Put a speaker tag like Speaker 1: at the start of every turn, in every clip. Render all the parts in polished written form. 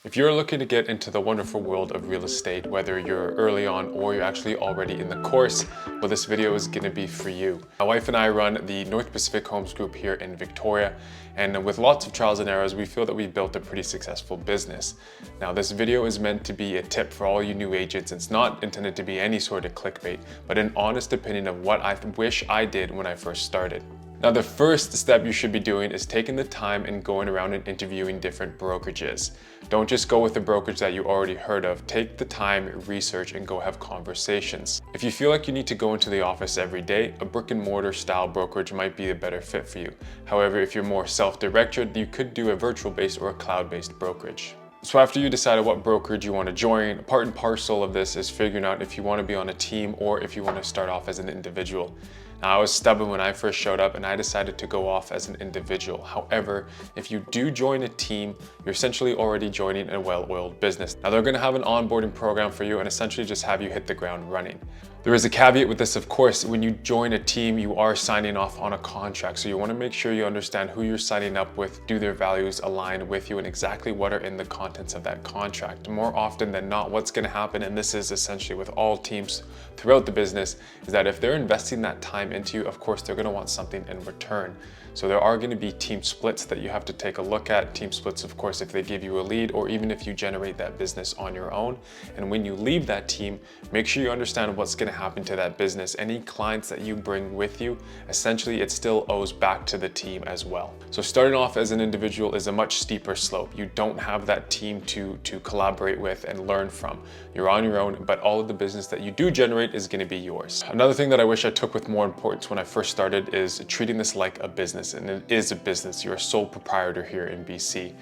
Speaker 1: If you're looking to get into the wonderful world of real estate, whether you're early on or you're actually already in the course, well, this video is gonna be for you. My wife and I run the North Pacific Homes Group here in Victoria, and with lots of trials and errors, we feel that we've built a pretty successful business. Now, this video is meant to be a tip for all you new agents. It's not intended to be any sort of clickbait, but an honest opinion of what I wish I did when I first started. Now, the first step you should be doing is taking the time and going around and interviewing different brokerages. Don't just go with the brokerage that you already heard of. Take the time, research, and go have conversations. If you feel like you need to go into the office every day, a brick and mortar style brokerage might be a better fit for you. However, if you're more self-directed, you could do a virtual-based or a cloud-based brokerage. So after you decided what brokerage you want to join, part and parcel of this is figuring out if you want to be on a team or if you want to start off as an individual. Now, I was stubborn when I first showed up and I decided to go off as an individual. However, if you do join a team, you're essentially already joining a well-oiled business. Now, they're going to have an onboarding program for you and essentially just have you hit the ground running. There is a caveat with this, of course. When you join a team, you are signing off on a contract. So you want to make sure you understand who you're signing up with, do their values align with you, and exactly what are in the contents of that contract. More often than not, what's going to happen, and this is essentially with all teams throughout the business, is that if they're investing that time into you, of course, they're going to want something in return. So there are going to be team splits that you have to take a look at. Team splits, of course, if they give you a lead or even if you generate that business on your own. And when you leave that team, make sure you understand what's going to happen to that business. Any clients that you bring with you, essentially it still owes back to the team as well. So starting off as an individual is a much steeper slope. You don't have that team to collaborate with and learn from. You're on your own, but all of the business that you do generate is going to be yours. Another thing that I wish I took with more importance when I first started is treating this like a business. And it is a business. You're a sole proprietor here in BC.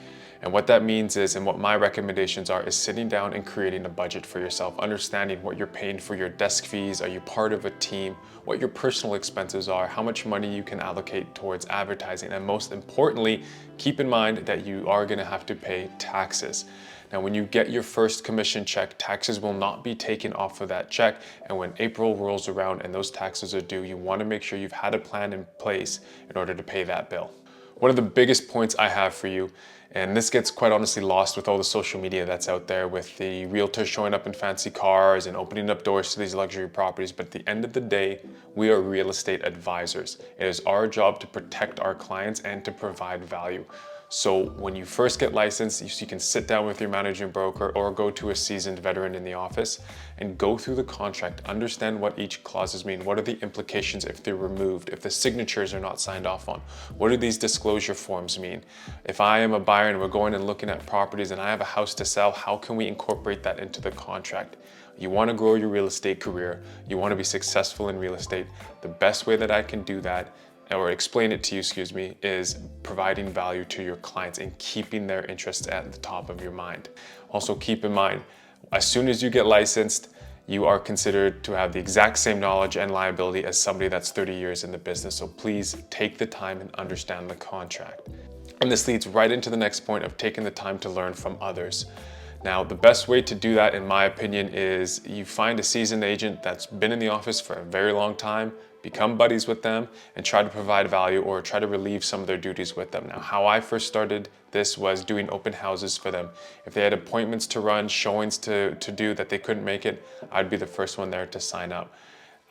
Speaker 1: And what that means is, and what my recommendations are, is sitting down and creating a budget for yourself, understanding what you're paying for your desk fees, are you part of a team, what your personal expenses are, how much money you can allocate towards advertising, and most importantly, keep in mind that you are going to have to pay taxes. Now, when you get your first commission check, taxes will not be taken off of that check. And when April rolls around and those taxes are due, you want to make sure you've had a plan in place in order to pay that bill. One of the biggest points I have for you, and this gets quite honestly lost with all the social media that's out there with the realtors showing up in fancy cars and opening up doors to these luxury properties. But at the end of the day, we are real estate advisors. It is our job to protect our clients and to provide value. So when you first get licensed, you can sit down with your managing broker or go to a seasoned veteran in the office and go through the contract, understand what each clauses mean. What are the implications if they're removed, if the signatures are not signed off on? What do these disclosure forms mean? If I am a buyer and we're going and looking at properties and I have a house to sell, how can we incorporate that into the contract? You want to grow your real estate career. You want to be successful in real estate. The best way that I can do that, or explain it to you, is providing value to your clients and keeping their interests at the top of your mind. Also keep in mind, as soon as you get licensed, you are considered to have the exact same knowledge and liability as somebody that's 30 years in the business. So please take the time and understand the contract. And this leads right into the next point of taking the time to learn from others. Now, the best way to do that, in my opinion, is you find a seasoned agent that's been in the office for a very long time, become buddies with them, and try to provide value or try to relieve some of their duties with them. Now, how I first started this was doing open houses for them. If they had appointments to run, showings to do that they couldn't make it, I'd be the first one there to sign up.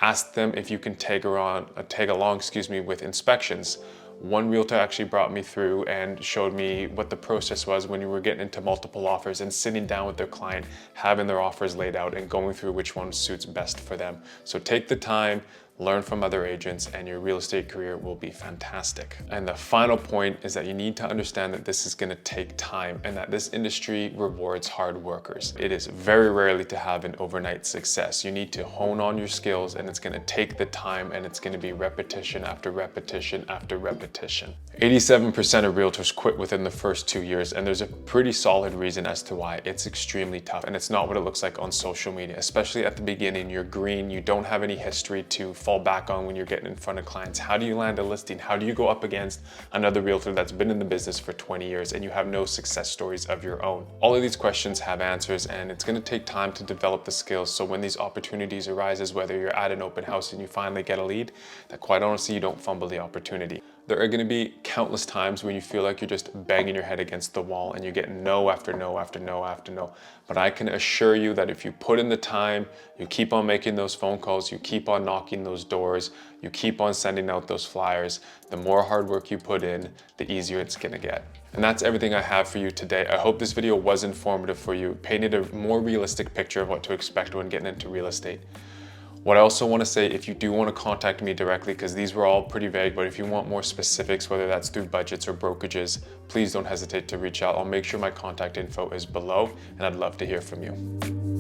Speaker 1: Ask them if you can tag along with inspections. One realtor actually brought me through and showed me what the process was when you were getting into multiple offers and sitting down with their client, having their offers laid out and going through which one suits best for them. So take the time, learn from other agents, and your real estate career will be fantastic. And the final point is that you need to understand that this is going to take time and that this industry rewards hard workers. It is very rarely to have an overnight success. You need to hone on your skills, and it's going to take the time, and it's going to be repetition after repetition after repetition. 87% of realtors quit within the first 2 years, and there's a pretty solid reason as to why. It's extremely tough, and it's not what it looks like on social media. Especially at the beginning, you're green, you don't have any history to fall back on when you're getting in front of clients. How do you land a listing? How do you go up against another realtor that's been in the business for 20 years and you have no success stories of your own? All of these questions have answers, and it's going to take time to develop the skills. So when these opportunities arises, whether you're at an open house and you finally get a lead, that quite honestly, you don't fumble the opportunity. There are gonna be countless times when you feel like you're just banging your head against the wall and you get no after no after no after no. But I can assure you that if you put in the time, you keep on making those phone calls, you keep on knocking those doors, you keep on sending out those flyers, the more hard work you put in, the easier it's gonna get. And that's everything I have for you today. I hope this video was informative for you, painted a more realistic picture of what to expect when getting into real estate. What I also want to say, if you do want to contact me directly, because these were all pretty vague, but if you want more specifics, whether that's through budgets or brokerages, please don't hesitate to reach out. I'll make sure my contact info is below, and I'd love to hear from you.